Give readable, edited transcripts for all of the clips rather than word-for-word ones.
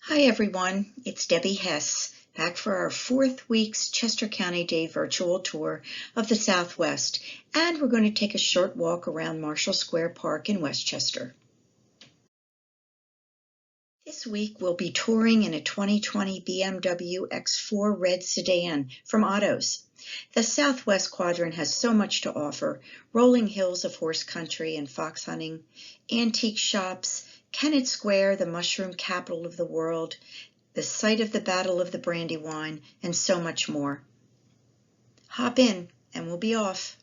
Hi everyone, it's Debbie Hess, back for our fourth week's Chester County Day virtual tour of the Southwest, and we're going to take a short walk around Marshall Square Park in Westchester. This week we'll be touring in a 2020 BMW X4 red sedan from Otto's. The Southwest Quadrant has so much to offer: rolling hills of horse country and fox hunting, antique shops, Kennett Square, the mushroom capital of the world, the site of the Battle of the Brandywine, and so much more. Hop in and we'll be off.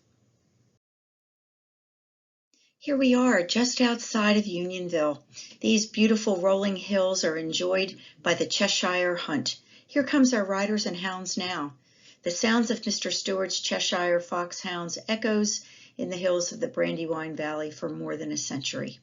Here we are, just outside of Unionville. These beautiful rolling hills are enjoyed by the Cheshire Hunt. Here comes our riders and hounds now. The sounds of Mr. Stewart's Cheshire foxhounds echoes in the hills of the Brandywine Valley for more than a century.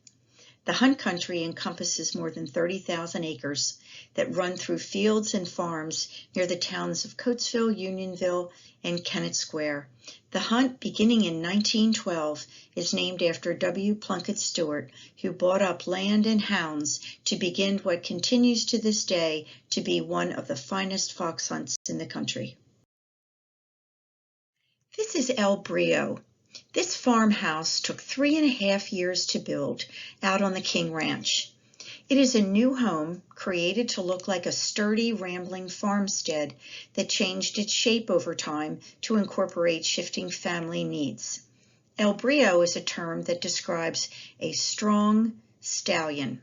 The hunt country encompasses more than 30,000 acres that run through fields and farms near the towns of Coatesville, Unionville, and Kennett Square. The hunt, beginning in 1912, is named after W. Plunkett Stewart, who bought up land and hounds to begin what continues to this day to be one of the finest fox hunts in the country. This is El Brio. This farmhouse took 3.5 years to build out on the King Ranch. It is a new home created to look like a sturdy, rambling farmstead that changed its shape over time to incorporate shifting family needs. El Brio is a term that describes a strong stallion.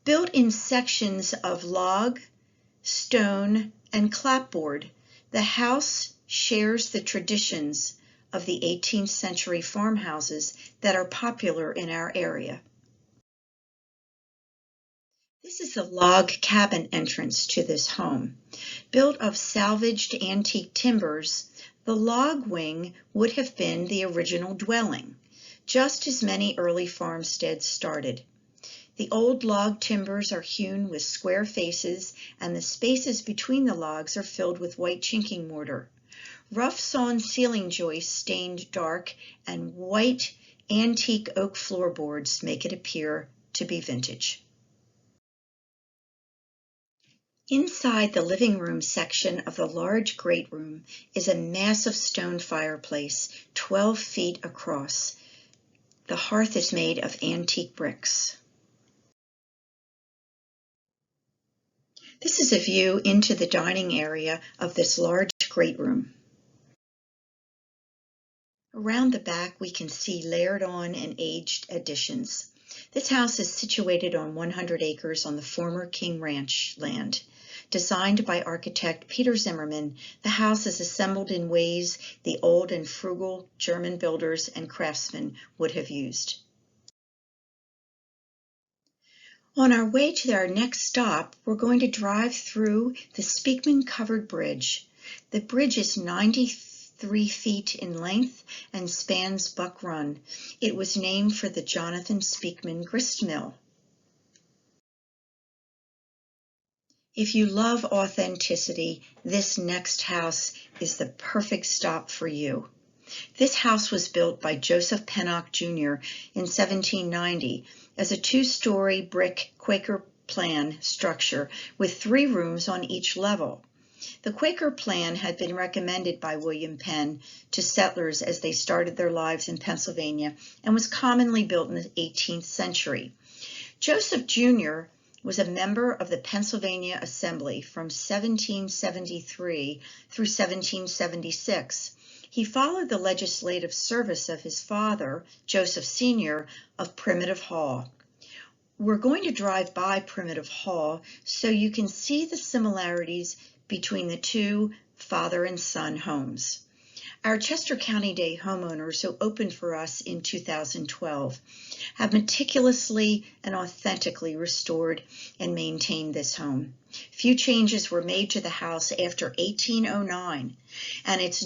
Built in sections of log, stone, and clapboard, the house shares the traditions of the 18th century farmhouses that are popular in our area. This is the log cabin entrance to this home. Built of salvaged antique timbers, the log wing would have been the original dwelling, just as many early farmsteads started. The old log timbers are hewn with square faces, and the spaces between the logs are filled with white chinking mortar. Rough sawn ceiling joists stained dark and white antique oak floorboards make it appear to be vintage. Inside the living room section of the large great room is a massive stone fireplace, 12 feet across. The hearth is made of antique bricks. This is a view into the dining area of this large great room. Around the back we can see layered on and aged additions. This house is situated on 100 acres on the former King Ranch land. Designed by architect Peter Zimmerman, the house is assembled in ways the old and frugal German builders and craftsmen would have used. On our way to our next stop, we're going to drive through the Speakman Covered Bridge. The bridge is 93 feet in length and spans Buck Run. It was named for the Jonathan Speakman grist mill. If you love authenticity, this next house is the perfect stop for you. This house was built by Joseph Pennock Jr. in 1790 as a two-story brick Quaker plan structure with 3 rooms on each level. The Quaker plan had been recommended by William Penn to settlers as they started their lives in Pennsylvania and was commonly built in the 18th century. Joseph Jr. was a member of the Pennsylvania Assembly from 1773 through 1776. He followed the legislative service of his father, Joseph Sr. of Primitive Hall. We're going to drive by Primitive Hall so you can see the similarities between the two father and son homes. Our Chester County Day homeowners who opened for us in 2012 have meticulously and authentically restored and maintained this home. Few changes were made to the house after 1809, and it's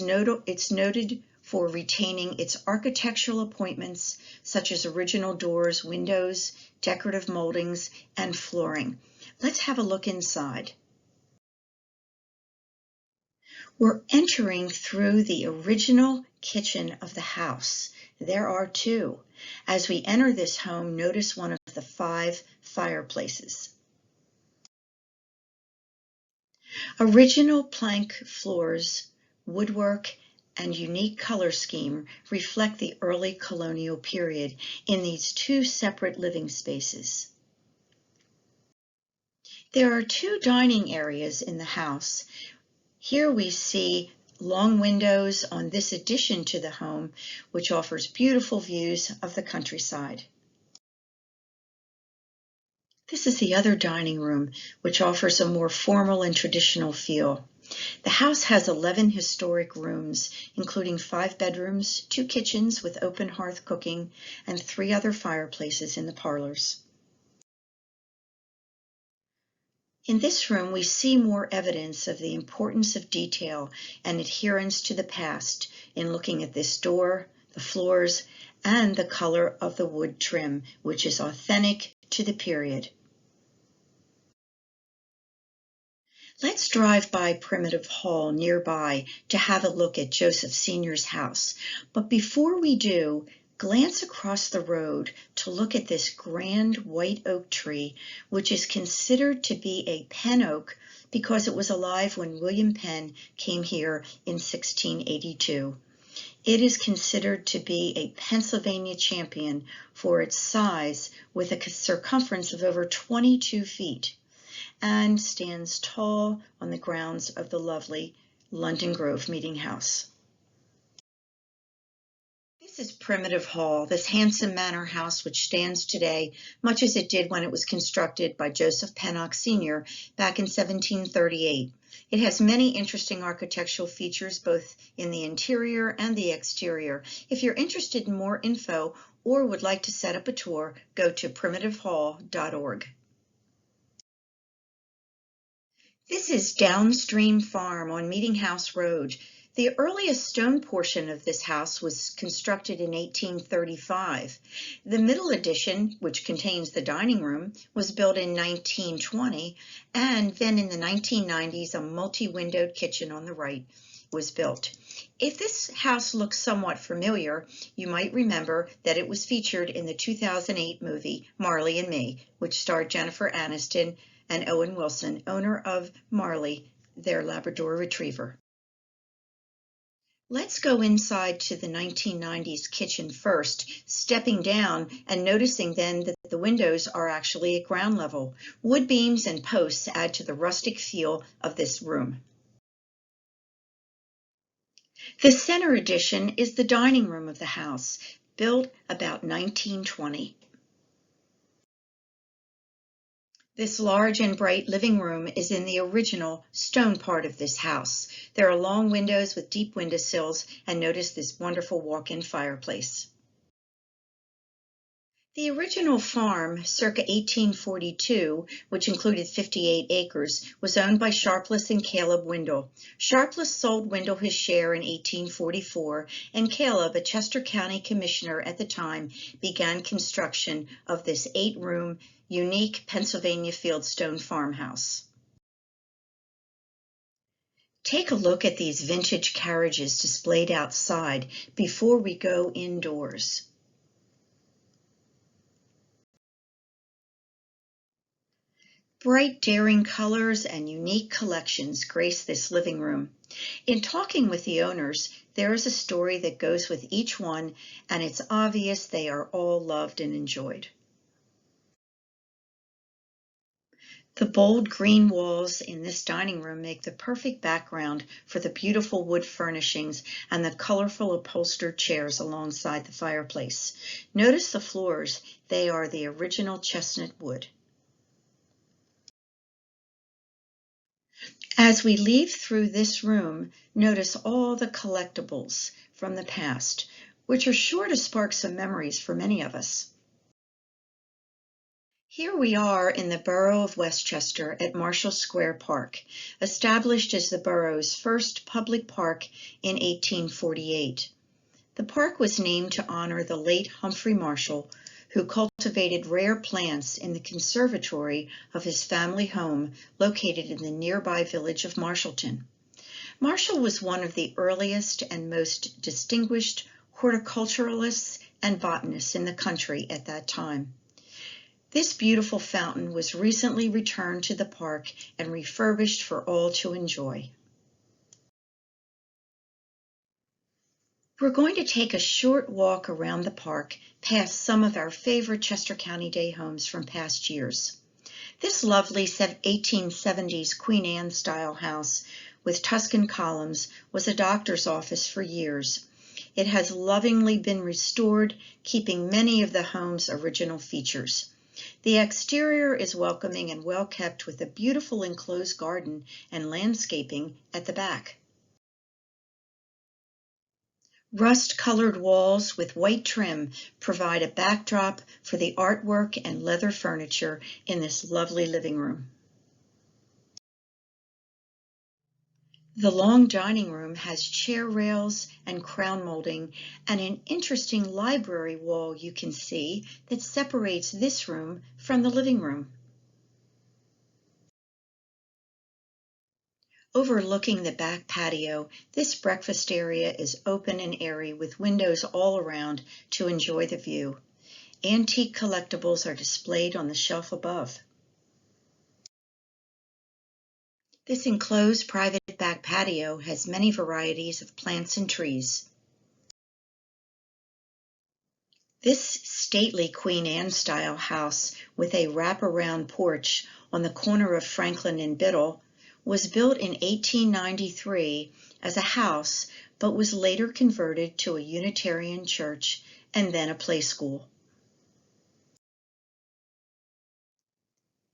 noted for retaining its architectural appointments such as original doors, windows, decorative moldings, and flooring. Let's have a look inside. We're entering through the original kitchen of the house. There are 2. As we enter this home, notice one of the 5 fireplaces. Original plank floors, woodwork, and unique color scheme reflect the early colonial period in these 2 separate living spaces. There are 2 dining areas in the house. Here we see long windows on this addition to the home, which offers beautiful views of the countryside. This is the other dining room, which offers a more formal and traditional feel. The house has 11 historic rooms, including 5 bedrooms, 2 kitchens with open hearth cooking, and 3 other fireplaces in the parlors. In this room, we see more evidence of the importance of detail and adherence to the past in looking at this door, the floors, and the color of the wood trim, which is authentic to the period. Let's drive by Primitive Hall nearby to have a look at Joseph Sr.'s house. But before we do, glance across the road to look at this grand white oak tree, which is considered to be a Penn oak because it was alive when William Penn came here in 1682. It is considered to be a Pennsylvania champion for its size, with a circumference of over 22 feet, and stands tall on the grounds of the lovely London Grove Meeting House. This is Primitive Hall, this handsome manor house which stands today much as it did when it was constructed by Joseph Pennock Sr. back in 1738. It has many interesting architectural features both in the interior and the exterior. If you're interested in more info or would like to set up a tour, go to primitivehall.org. This is Downstream Farm on Meeting House Road. The earliest stone portion of this house was constructed in 1835. The middle addition, which contains the dining room, was built in 1920, and then in the 1990s, a multi-windowed kitchen on the right was built. If this house looks somewhat familiar, you might remember that it was featured in the 2008 movie Marley and Me, which starred Jennifer Aniston and Owen Wilson, owner of Marley, their Labrador Retriever. Let's go inside to the 1990s kitchen first, stepping down and noticing then that the windows are actually at ground level. Wood beams and posts add to the rustic feel of this room. The center addition is the dining room of the house, built about 1920. This large and bright living room is in the original stone part of this house. There are long windows with deep windowsills, and notice this wonderful walk-in fireplace. The original farm, circa 1842, which included 58 acres, was owned by Sharpless and Caleb Windle. Sharpless sold Windle his share in 1844, and Caleb, a Chester County commissioner at the time, began construction of this 8-room, unique Pennsylvania fieldstone farmhouse. Take a look at these vintage carriages displayed outside before we go indoors. Bright, daring colors and unique collections grace this living room. In talking with the owners, there is a story that goes with each one, and it's obvious they are all loved and enjoyed. The bold green walls in this dining room make the perfect background for the beautiful wood furnishings and the colorful upholstered chairs alongside the fireplace. Notice the floors, they are the original chestnut wood. As we leave through this room, notice all the collectibles from the past, which are sure to spark some memories for many of us. Here we are in the borough of Westchester at Marshall Square Park, established as the borough's first public park in 1848. The park was named to honor the late Humphrey Marshall, who cultivated rare plants in the conservatory of his family home located in the nearby village of Marshallton. Marshall was one of the earliest and most distinguished horticulturalists and botanists in the country at that time. This beautiful fountain was recently returned to the park and refurbished for all to enjoy. We're going to take a short walk around the park past some of our favorite Chester County Day homes from past years. This lovely 1870s Queen Anne style house with Tuscan columns was a doctor's office for years. It has lovingly been restored, keeping many of the home's original features. The exterior is welcoming and well kept with a beautiful enclosed garden and landscaping at the back. Rust-colored walls with white trim provide a backdrop for the artwork and leather furniture in this lovely living room. The long dining room has chair rails and crown molding and an interesting library wall you can see that separates this room from the living room. Overlooking the back patio, this breakfast area is open and airy with windows all around to enjoy the view. Antique collectibles are displayed on the shelf above. This enclosed private back patio has many varieties of plants and trees. This stately Queen Anne style house with a wraparound porch on the corner of Franklin and Biddle was built in 1893 as a house, but was later converted to a Unitarian church and then a play school.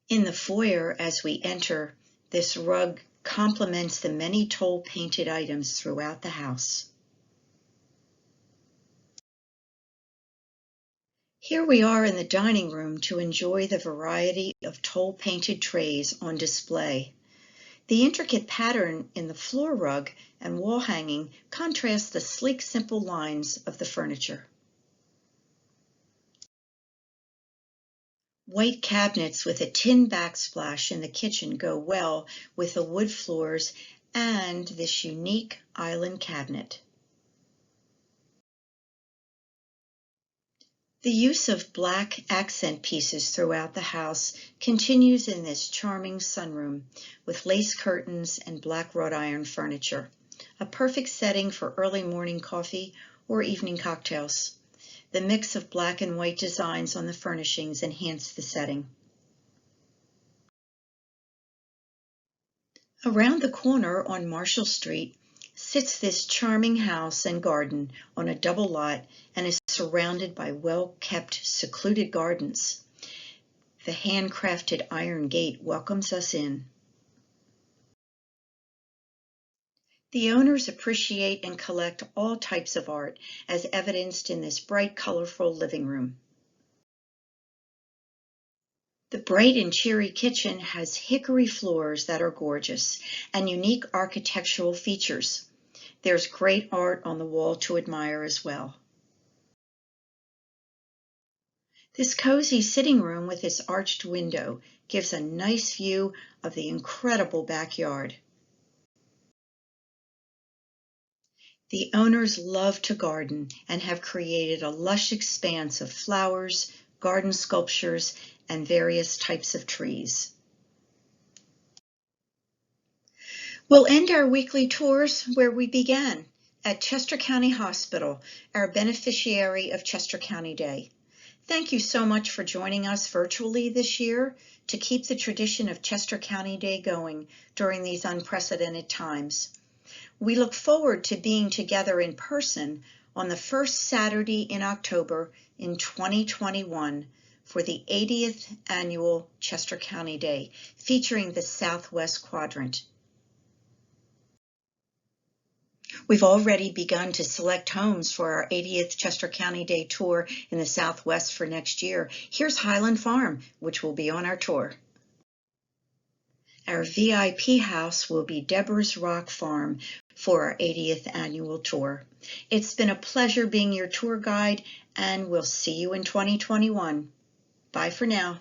In the foyer, as we enter, this rug complements the many toll-painted items throughout the house. Here we are in the dining room to enjoy the variety of toll-painted trays on display. The intricate pattern in the floor rug and wall hanging contrasts the sleek, simple lines of the furniture. White cabinets with a tin backsplash in the kitchen go well with the wood floors and this unique island cabinet. The use of black accent pieces throughout the house continues in this charming sunroom with lace curtains and black wrought iron furniture, a perfect setting for early morning coffee or evening cocktails. The mix of black and white designs on the furnishings enhance the setting. Around the corner on Marshall Street sits this charming house and garden on a double lot and is surrounded by well-kept, secluded gardens. The handcrafted iron gate welcomes us in. The owners appreciate and collect all types of art, as evidenced in this bright, colorful living room. The bright and cheery kitchen has hickory floors that are gorgeous and unique architectural features. There's great art on the wall to admire as well. This cozy sitting room with its arched window gives a nice view of the incredible backyard. The owners love to garden and have created a lush expanse of flowers, garden sculptures, and various types of trees. We'll end our weekly tours where we began, at Chester County Hospital, our beneficiary of Chester County Day. Thank you so much for joining us virtually this year to keep the tradition of Chester County Day going during these unprecedented times. We look forward to being together in person on the first Saturday in October in 2021 for the 80th annual Chester County Day, featuring the Southwest Quadrant. We've already begun to select homes for our 80th Chester County Day tour in the Southwest for next year. Here's Highland Farm, which will be on our tour. Our VIP house will be Deborah's Rock Farm for our 80th annual tour. It's been a pleasure being your tour guide, and we'll see you in 2021. Bye for now.